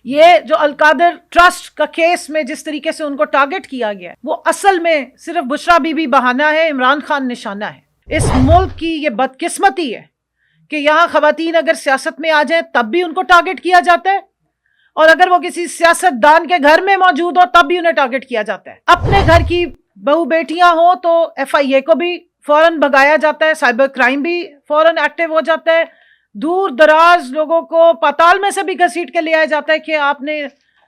یہ جو القادر ٹرسٹ کا کیس میں جس طریقے سے ان کو ٹارگٹ کیا گیا ہے وہ اصل میں صرف بشرا بی بی بہانہ ہے، عمران خان نشانہ ہے۔ اس ملک کی یہ بدقسمتی ہے کہ یہاں خواتین اگر سیاست میں آ جائیں تب بھی ان کو ٹارگٹ کیا جاتا ہے، اور اگر وہ کسی سیاست دان کے گھر میں موجود ہو تب بھی انہیں ٹارگٹ کیا جاتا ہے۔ اپنے گھر کی بہو بیٹیاں ہوں تو ایف آئی اے کو بھی فوراً بھگایا جاتا ہے، سائبر کرائم بھی فوراً ایکٹیو ہو جاتا ہے، دور دراز لوگوں کو پاتال میں سے بھی گھسیٹ کے لے آیا جاتا ہے کہ آپ نے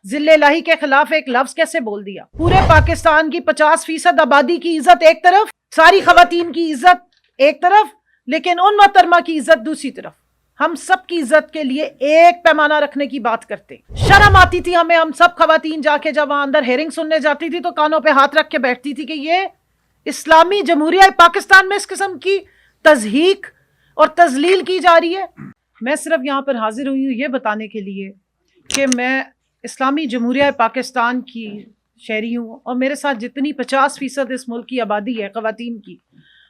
ذل الہی کے خلاف ایک لفظ کیسے بول دیا۔ پورے پاکستان کی 50% آبادی کی عزت ایک طرف، ساری خواتین کی عزت ایک طرف، لیکن ان محترمہ کی عزت دوسری طرف۔ ہم سب کی عزت کے لیے ایک پیمانہ رکھنے کی بات کرتے۔ شرم آتی تھی ہمیں، ہم سب خواتین جا کے جب وہاں اندر ہیئرنگ سننے جاتی تھی تو کانوں پہ ہاتھ رکھ کے بیٹھتی تھی کہ یہ اسلامی جمہوریہ پاکستان میں اس قسم کی تضحیک اور تذلیل کی جا رہی ہے۔ میں صرف یہاں پر حاضر ہوئی ہوں یہ بتانے کے لیے کہ میں اسلامی جمہوریہ پاکستان کی شہری ہوں، اور میرے ساتھ جتنی 50% اس ملک کی آبادی ہے خواتین کی،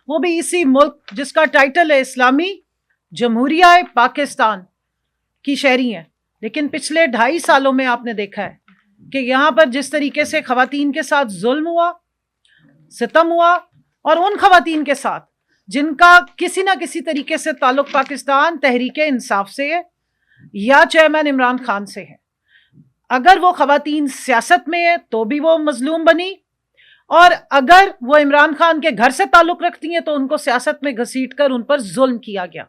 وہ بھی اسی ملک جس کا ٹائٹل ہے اسلامی جمہوریہ پاکستان کی شہری ہیں۔ لیکن پچھلے 2.5 سالوں میں آپ نے دیکھا ہے کہ یہاں پر جس طریقے سے خواتین کے ساتھ ظلم ہوا، ستم ہوا، اور ان خواتین کے ساتھ جن کا کسی نہ کسی طریقے سے تعلق پاکستان تحریک انصاف سے ہے یا چیئرمین عمران خان سے ہے، اگر وہ خواتین سیاست میں ہے تو بھی وہ مظلوم بنی، اور اگر وہ عمران خان کے گھر سے تعلق رکھتی ہیں تو ان کو سیاست میں گھسیٹ کر ان پر ظلم کیا گیا۔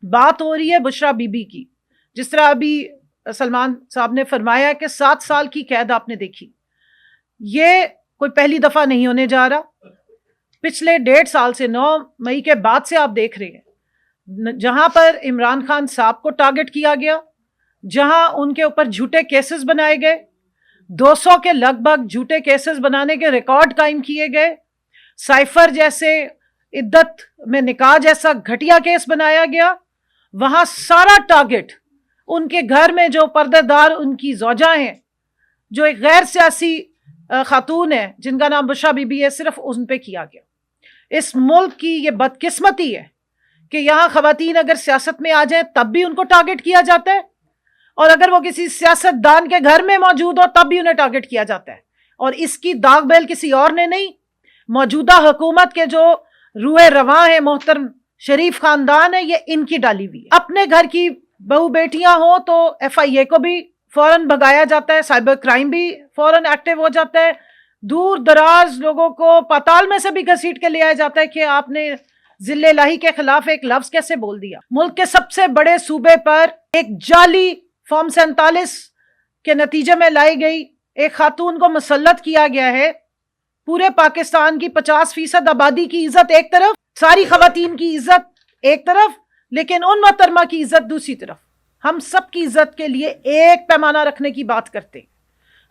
بات ہو رہی ہے بشرا بی بی کی، جس طرح ابھی سلمان صاحب نے فرمایا کہ 7 سال کی قید آپ نے دیکھی، یہ کوئی پہلی دفعہ نہیں ہونے جا رہا۔ پچھلے 1.5 سال سے 9 مئی کے بعد سے آپ دیکھ رہے ہیں جہاں پر عمران خان صاحب کو ٹارگٹ کیا گیا، جہاں ان کے اوپر جھوٹے کیسز بنائے گئے، 200 کے لگ بھگ جھوٹے کیسز بنانے کے ریکارڈ قائم کیے گئے، سائفر جیسے عدت میں نکاح جیسا گھٹیا کیس بنایا گیا، وہاں سارا ٹارگٹ ان کے گھر میں جو پردے دار ان کی زوجہ ہیں، جو ایک غیر سیاسی خاتون ہے جن کا نام بشرا بی بی ہے، صرف ان پہ کیا گیا۔ اس ملک کی یہ بدقسمتی ہے کہ یہاں خواتین اگر سیاست میں آ جائیں تب بھی ان کو ٹارگٹ کیا جاتا ہے، اور اگر وہ کسی سیاست دان کے گھر میں موجود ہو تب بھی انہیں ٹارگٹ کیا جاتا ہے، اور اس کی داغ بیل کسی اور نے نہیں، موجودہ حکومت کے جو روح رواں ہیں، محترم شریف خاندان ہے، یہ ان کی ڈالی ہوئی ہے۔ اپنے گھر کی بہو بیٹیاں ہوں تو ایف آئی اے کو بھی فوراً بھگایا جاتا ہے، سائبر کرائم بھی فوراً ایکٹیو ہو جاتا ہے، دور دراز لوگوں کو پاتال میں سے بھی گھسیٹ کے لے آیا جاتا ہے کہ آپ نے ذل الہی کے خلاف ایک لفظ کیسے بول دیا۔ ملک کے سب سے بڑے صوبے پر ایک جعلی فارم 47 کے نتیجے میں لائی گئی ایک خاتون کو مسلط کیا گیا ہے۔ پورے پاکستان کی 50% آبادی کی عزت ایک طرف، ساری خواتین کی عزت ایک طرف، لیکن ان محترمہ کی عزت دوسری طرف۔ ہم سب کی عزت کے لیے ایک پیمانہ رکھنے کی بات کرتے۔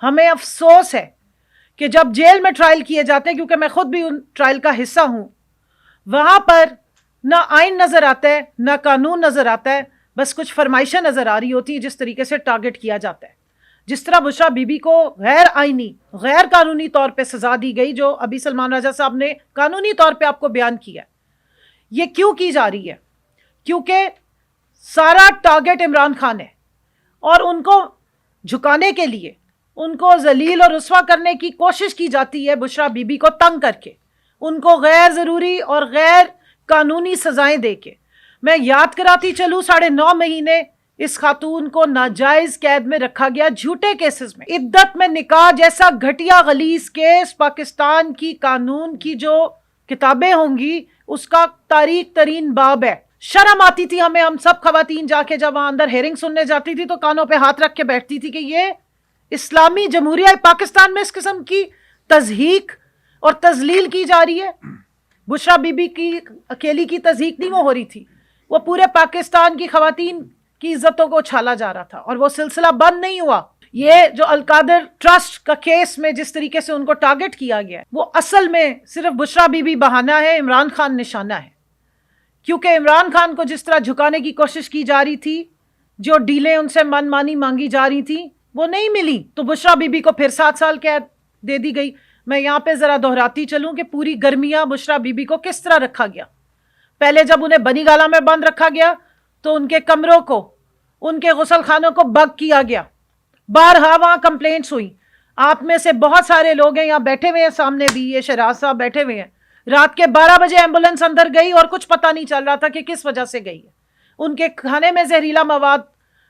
ہمیں افسوس ہے کہ جب جیل میں ٹرائل کیے جاتے ہیں، کیونکہ میں خود بھی ان ٹرائل کا حصہ ہوں، وہاں پر نہ آئین نظر آتا ہے نہ قانون نظر آتا ہے، بس کچھ فرمائشیں نظر آ رہی ہوتی ہیں جس طریقے سے ٹارگٹ کیا جاتا ہے۔ جس طرح بشرا بی بی کو غیر آئینی، غیر قانونی طور پہ سزا دی گئی، جو ابھی سلمان راجہ صاحب نے قانونی طور پہ آپ کو بیان کیا، یہ کیوں کی جا رہی ہے؟ کیونکہ سارا ٹارگٹ عمران خان ہے، اور ان کو جھکانے کے لیے، ان کو ذلیل اور رسوا کرنے کی کوشش کی جاتی ہے بشرا بی بی کو تنگ کر کے، ان کو غیر ضروری اور غیر قانونی سزائیں دے کے۔ میں یاد کراتی چلوں 9.5 مہینے اس خاتون کو ناجائز قید میں رکھا گیا جھوٹے کیسز میں۔ عدت میں نکاح جیسا گھٹیا غلیظ کیس پاکستان کی قانون کی جو کتابیں ہوں گی اس کا تاریخ ترین باب ہے۔ شرم آتی تھی ہمیں، ہم سب خواتین جا کے جب وہاں اندر ہیئرنگ سننے جاتی تھی تو کانوں پہ ہاتھ رکھ کے بیٹھتی تھی کہ یہ اسلامی جمہوریہ پاکستان میں اس قسم کی تضحیک اور تذلیل کی جا رہی ہے۔ بشرا بی بی کی اکیلی کی تضحیک نہیں وہ ہو رہی تھی، وہ پورے پاکستان کی خواتین کی عزتوں کو اچھالا جا رہا تھا، اور وہ سلسلہ بند نہیں ہوا۔ یہ جو القادر ٹرسٹ کا کیس میں جس طریقے سے ان کو ٹارگٹ کیا گیا ہے وہ اصل میں صرف بشرا بی بی بہانہ ہے، عمران خان نشانہ ہے۔ کیونکہ عمران خان کو جس طرح جھکانے کی کوشش کی جا رہی تھی، جو ڈیلیں ان سے من مانی مانگی جا رہی تھیں وہ نہیں ملی، تو بشرا بی بی کو پھر 7 سال قید دے دی گئی۔ میں یہاں پہ ذرا دہراتی چلوں کہ پوری گرمیاں بشرا بی بی کو کس طرح رکھا گیا۔ پہلے جب انہیں بنی گالہ میں بند رکھا گیا تو ان کے کمروں کو، ان کے غسل خانوں کو بگ کیا گیا، بارہا وہاں کمپلینٹس ہوئی. آپ میں سے بہت سارے لوگ ہیں یہاں بیٹھے ہوئے ہیں, سامنے بھی یہ شہراز صاحب بیٹھے ہوئے ہیں, رات کے 12 بجے ایمبولینس اندر گئی اور کچھ پتہ نہیں چل رہا تھا کہ کس وجہ سے گئی ہے. ان کے کھانے میں زہریلا مواد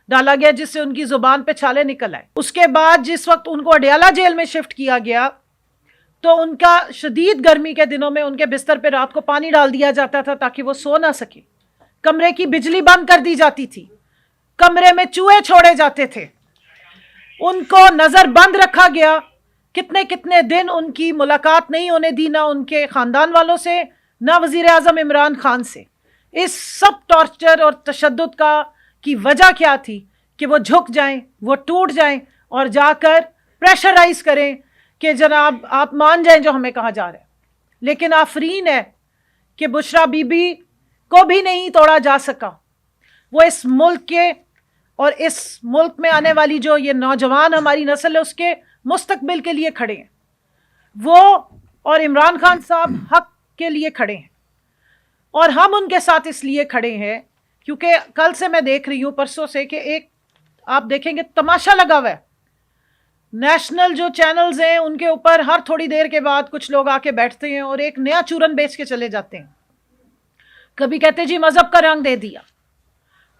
ڈالا گیا جس سے ان کی زبان پہ چھالے نکل آئے. اس کے بعد جس وقت ان کو اڈیالہ جیل میں شفٹ کیا گیا تو ان کا شدید گرمی کے دنوں میں ان کے بستر پہ رات کو پانی ڈال دیا جاتا تھا تاکہ وہ سو نہ سکے. کمرے کی بجلی بند کر دی جاتی تھی, کمرے میں چوہے چھوڑے جاتے تھے, ان کو نظر بند رکھا گیا. کتنے کتنے دن ان کی ملاقات نہیں ہونے دی, نہ ان کے خاندان والوں سے, نہ وزیر اعظم عمران خان سے. اس سب ٹارچر اور تشدد کی وجہ کیا تھی کہ وہ جھک جائیں, وہ ٹوٹ جائیں اور جا کر پریشرائز کریں کہ جناب آپ مان جائیں جو ہمیں کہا جا رہا ہے. لیکن آفرین ہے کہ بشرا بی بی کو بھی نہیں توڑا جا سکا. وہ اس ملک کے اور اس ملک میں آنے والی جو یہ نوجوان ہماری نسل ہے اس کے مستقبل کے لیے کھڑے ہیں. وہ اور عمران خان صاحب حق کے لیے کھڑے ہیں, اور ہم ان کے ساتھ اس لیے کھڑے ہیں کیونکہ کل سے میں دیکھ رہی ہوں, پرسوں سے, کہ ایک آپ دیکھیں گے تماشا لگا ہوا ہے. نیشنل جو چینلز ہیں ان کے اوپر ہر تھوڑی دیر کے بعد کچھ لوگ آ کے بیٹھتے ہیں اور ایک نیا چورن بیچ کے چلے جاتے ہیں. کبھی کہتے جی مذہب کا رنگ دے دیا,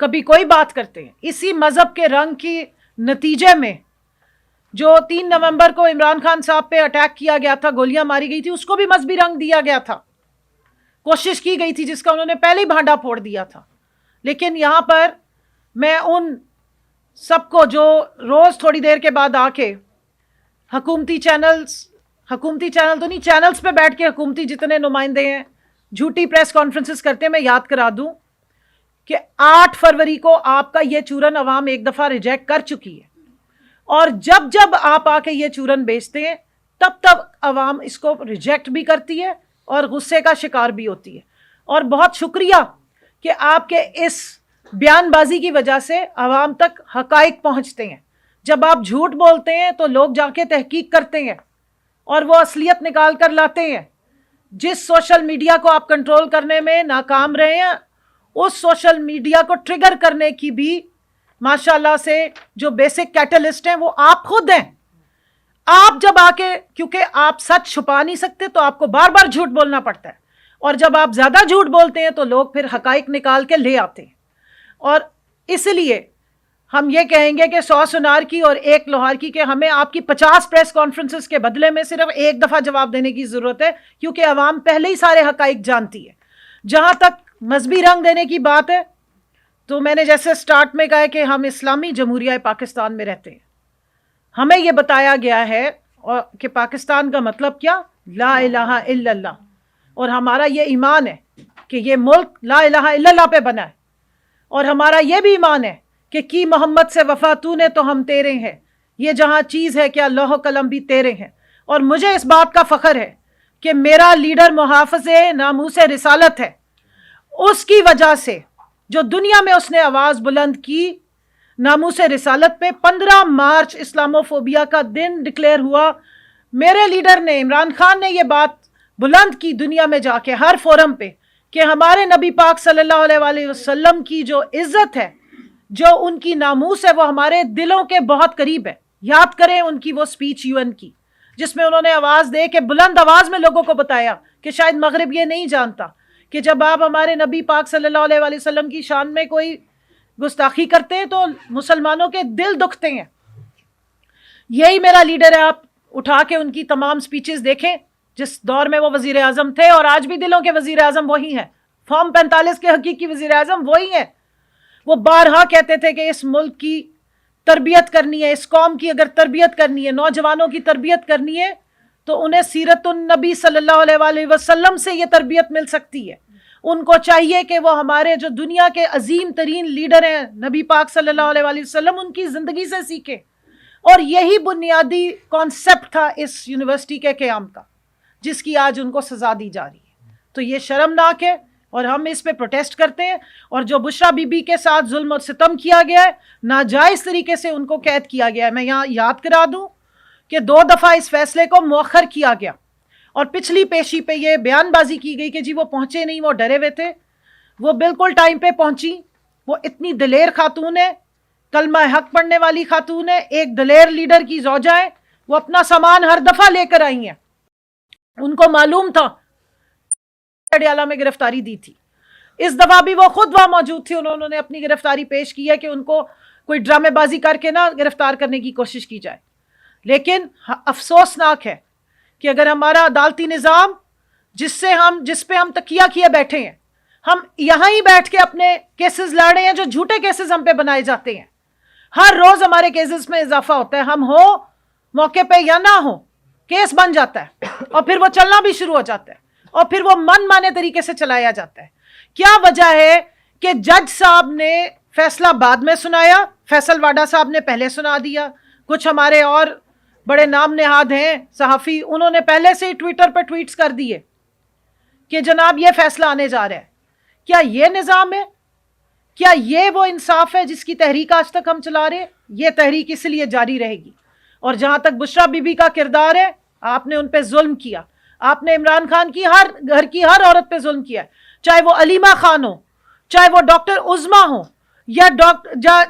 کبھی کوئی بات کرتے ہیں. اسی مذہب کے رنگ کی نتیجے میں جو 3 نومبر کو عمران خان صاحب پہ اٹیک کیا گیا تھا, گولیاں ماری گئی تھی, اس کو بھی مذہبی رنگ دیا گیا تھا, کوشش کی گئی تھی جس کا انہوں نے پہلے ہی بھانڈا پھوڑ دیا تھا. لیکن یہاں پر میں ان سب کو جو روز تھوڑی دیر کے بعد آ کے حکومتی چینل تو نہیں, چینلز پہ بیٹھ کے حکومتی جتنے نمائندے ہیں جھوٹی پریس کانفرنسز کرتے ہیں, میں یاد کرا دوں کہ 8 فروری کو آپ کا یہ چورن عوام ایک دفعہ ریجیکٹ کر چکی ہے, اور جب جب آپ آ کے یہ چورن بیچتے ہیں تب تب عوام اس کو ریجیکٹ بھی کرتی ہے اور غصے کا شکار بھی ہوتی ہے. اور بہت شکریہ کہ آپ کے اس بیان بازی کی وجہ سے عوام تک حقائق پہنچتے ہیں. جب آپ جھوٹ بولتے ہیں تو لوگ جا کے تحقیق کرتے ہیں اور وہ اصلیت نکال کر لاتے ہیں. جس سوشل میڈیا کو آپ کنٹرول کرنے میں ناکام رہے ہیں, اس سوشل میڈیا کو ٹریگر کرنے کی بھی ماشاءاللہ سے جو بیسک کیٹلسٹ ہیں وہ آپ خود ہیں. آپ جب آ کے, کیونکہ آپ سچ چھپا نہیں سکتے تو آپ کو بار بار جھوٹ بولنا پڑتا ہے, اور جب آپ زیادہ جھوٹ بولتے ہیں تو لوگ پھر حقائق نکال کے لے آتے ہیں. اور اس لیے ہم یہ کہیں گے کہ 100 سنار کی اور 1 لوہار کی, کہ ہمیں آپ کی 50 پریس کانفرنسز کے بدلے میں صرف ایک دفعہ جواب دینے کی ضرورت ہے, کیونکہ عوام پہلے ہی سارے حقائق جانتی ہے. جہاں تک مذہبی رنگ دینے کی بات ہے تو میں نے جیسے سٹارٹ میں کہا کہ ہم اسلامی جمہوریہ پاکستان میں رہتے ہیں. ہمیں یہ بتایا گیا ہے کہ پاکستان کا مطلب کیا, لا الہ الا اللہ, اور ہمارا یہ ایمان ہے کہ یہ ملک لا الہ الا اللہ پہ بنا ہے, اور ہمارا یہ بھی ایمان ہے کہ کی محمد سے وفا تو نے تو ہم تیرے ہیں, یہ جہاں چیز ہے کیا لوح و قلم بھی تیرے ہیں. اور مجھے اس بات کا فخر ہے کہ میرا لیڈر محافظ ناموس رسالت ہے. اس کی وجہ سے جو دنیا میں اس نے آواز بلند کی ناموس رسالت پہ, 15 مارچ اسلاموفوبیا کا دن ڈکلیئر ہوا. میرے لیڈر نے, عمران خان نے, یہ بات بلند کی دنیا میں جا کے ہر فورم پہ کہ ہمارے نبی پاک صلی اللہ علیہ وآلہ وسلم کی جو عزت ہے, جو ان کی ناموس ہے, وہ ہمارے دلوں کے بہت قریب ہے. یاد کریں ان کی وہ سپیچ UN کی جس میں انہوں نے آواز دے کے بلند آواز میں لوگوں کو بتایا کہ شاید مغرب یہ نہیں جانتا کہ جب آپ ہمارے نبی پاک صلی اللہ علیہ وآلہ وسلم کی شان میں کوئی گستاخی کرتے ہیں تو مسلمانوں کے دل دکھتے ہیں. یہی میرا لیڈر ہے. آپ اٹھا کے ان کی تمام سپیچز دیکھیں جس دور میں وہ وزیر اعظم تھے, اور آج بھی دلوں کے وزیر اعظم وہی ہیں. فارم 45 کے حقیقی وزیر اعظم وہی ہیں. وہ بارہا کہتے تھے کہ اس ملک کی تربیت کرنی ہے, اس قوم کی اگر تربیت کرنی ہے, نوجوانوں کی تربیت کرنی ہے, تو انہیں سیرت النبی صلی اللہ علیہ وآلہ وسلم سے یہ تربیت مل سکتی ہے. ان کو چاہیے کہ وہ ہمارے جو دنیا کے عظیم ترین لیڈر ہیں نبی پاک صلی اللہ علیہ وآلہ وسلم, ان کی زندگی سے سیکھیں. اور یہی بنیادی کانسیپٹ تھا اس یونیورسٹی کے قیام کا, جس کی آج ان کو سزا دی جا رہی ہے. تو یہ شرمناک ہے اور ہم اس پہ پروٹیسٹ کرتے ہیں. اور جو بشرا بی بی کے ساتھ ظلم اور ستم کیا گیا ہے, ناجائز طریقے سے ان کو قید کیا گیا ہے. میں یہاں یاد کرا دوں کہ 2 دفعہ اس فیصلے کو مؤخر کیا گیا, اور پچھلی پیشی پہ یہ بیان بازی کی گئی کہ جی وہ پہنچے نہیں, وہ ڈرے ہوئے تھے. وہ بالکل ٹائم پہ پہنچی. وہ اتنی دلیر خاتون ہے کلمہ حق پڑھنے والی خاتون ہے, ایک دلیر لیڈر کی زوجہ ہے, وہ اپنا سامان ہر دفعہ لے کر آئی ہیں. ان کو معلوم تھا اڈیالہ میں گرفتاری دی تھی, اس دفعہ بھی وہ خود وہاں موجود تھی, انہوں نے اپنی گرفتاری پیش کی ہے کہ ان کو کوئی ڈرامے بازی کر کے نہ گرفتار کرنے کی کوشش کی جائے. لیکن افسوسناک ہے کہ اگر ہمارا عدالتی نظام جس پہ ہم تکیہ کیے بیٹھے ہیں, ہم یہاں ہی بیٹھ کے اپنے کیسز لڑ رہے ہیں جو جھوٹے کیسز ہم پہ بنائے جاتے ہیں, ہر روز ہمارے کیسز میں اضافہ ہوتا ہے, ہم ہو موقع پہ یا نہ ہو کیس بن جاتا ہے اور پھر وہ چلنا بھی شروع ہو جاتا ہے اور پھر وہ من مانے طریقے سے چلایا جاتا ہے. کیا وجہ ہے کہ جج صاحب نے فیصلہ بعد میں سنایا, فیصل واڈا صاحب نے پہلے سنا دیا, کچھ ہمارے اور بڑے نام نہاد ہیں صحافی, انہوں نے پہلے سے ہی ٹویٹر پہ ٹویٹس کر دیے کہ جناب یہ فیصلہ آنے جا رہا ہے. کیا یہ نظام ہے؟ کیا یہ وہ انصاف ہے جس کی تحریک آج تک ہم چلا رہے ہیں؟ یہ تحریک اس لیے جاری رہے گی. اور جہاں تک بشرا بی بی کا کردار ہے, آپ نے ان پہ ظلم کیا, آپ نے عمران خان کی گھر کی ہر عورت پہ ظلم کیا, چاہے وہ علیمہ خان ہو, چاہے وہ ڈاکٹر عظما ہو, یا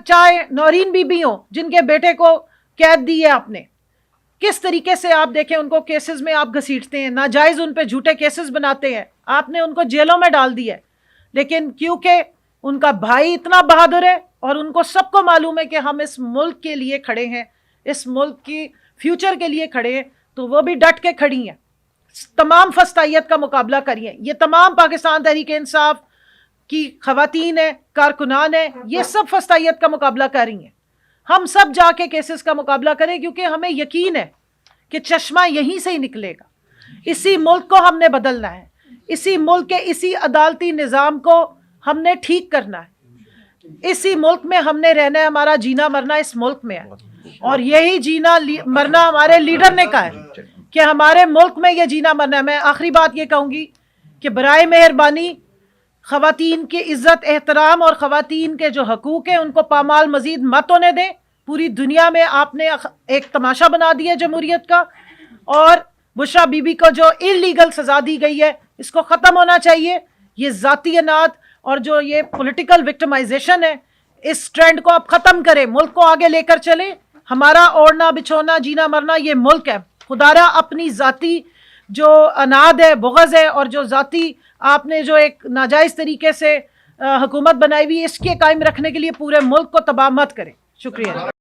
چاہے نورین بی بی ہو جن کے بیٹے کو قید دی ہے آپ نے. کس طریقے سے آپ دیکھیں ان کو کیسز میں آپ گھسیٹتے ہیں, ناجائز ان پہ جھوٹے کیسز بناتے ہیں, آپ نے ان کو جیلوں میں ڈال دیا ہے. لیکن کیونکہ ان کا بھائی اتنا بہادر ہے اور ان کو سب کو معلوم ہے کہ ہم اس ملک کے لیے کھڑے ہیں, اس ملک کی فیوچر کے لیے کھڑے ہیں, تو وہ بھی ڈٹ کے کھڑی ہیں, تمام فسطائیت کا مقابلہ کری ہیں. یہ تمام پاکستان تحریک انصاف کی خواتین ہیں, کارکنان ہیں, یہ سب فسطائیت کا مقابلہ کر رہی ہیں. ہم سب جا کے کیسز کا مقابلہ کریں کیونکہ ہمیں یقین ہے کہ چشمہ یہیں سے ہی نکلے گا. اسی ملک کو ہم نے بدلنا ہے, اسی ملک کے اسی عدالتی نظام کو ہم نے ٹھیک کرنا ہے, اسی ملک میں ہم نے رہنا ہے, ہمارا جینا مرنا اس ملک میں ہے. اور یہی جینا مرنا ہمارے لیڈر نے کہا ہے کہ ہمارے ملک میں یہ جینا مرنا ہے. میں آخری بات یہ کہوں گی کہ برائے مہربانی خواتین کی عزت احترام اور خواتین کے جو حقوق ہیں ان کو پامال مزید مت ہونے دیں. پوری دنیا میں آپ نے ایک تماشا بنا دیا جمہوریت کا, اور بشرا بی بی کو جو انلیگل سزا دی گئی ہے اس کو ختم ہونا چاہیے. یہ ذاتی اناد اور جو یہ پولیٹیکل وکٹمائزیشن ہے, اس ٹرینڈ کو آپ ختم کریں, ملک کو آگے لے کر چلیں. ہمارا اوڑھنا بچھونا جینا مرنا یہ ملک ہے. خدارا اپنی ذاتی جو اناد ہے, بغض ہے, اور جو ذاتی آپ نے جو ایک ناجائز طریقے سے حکومت بنائی ہوئی, اس کے قائم رکھنے کے لیے پورے ملک کو تباہ مت کریں. شکریہ.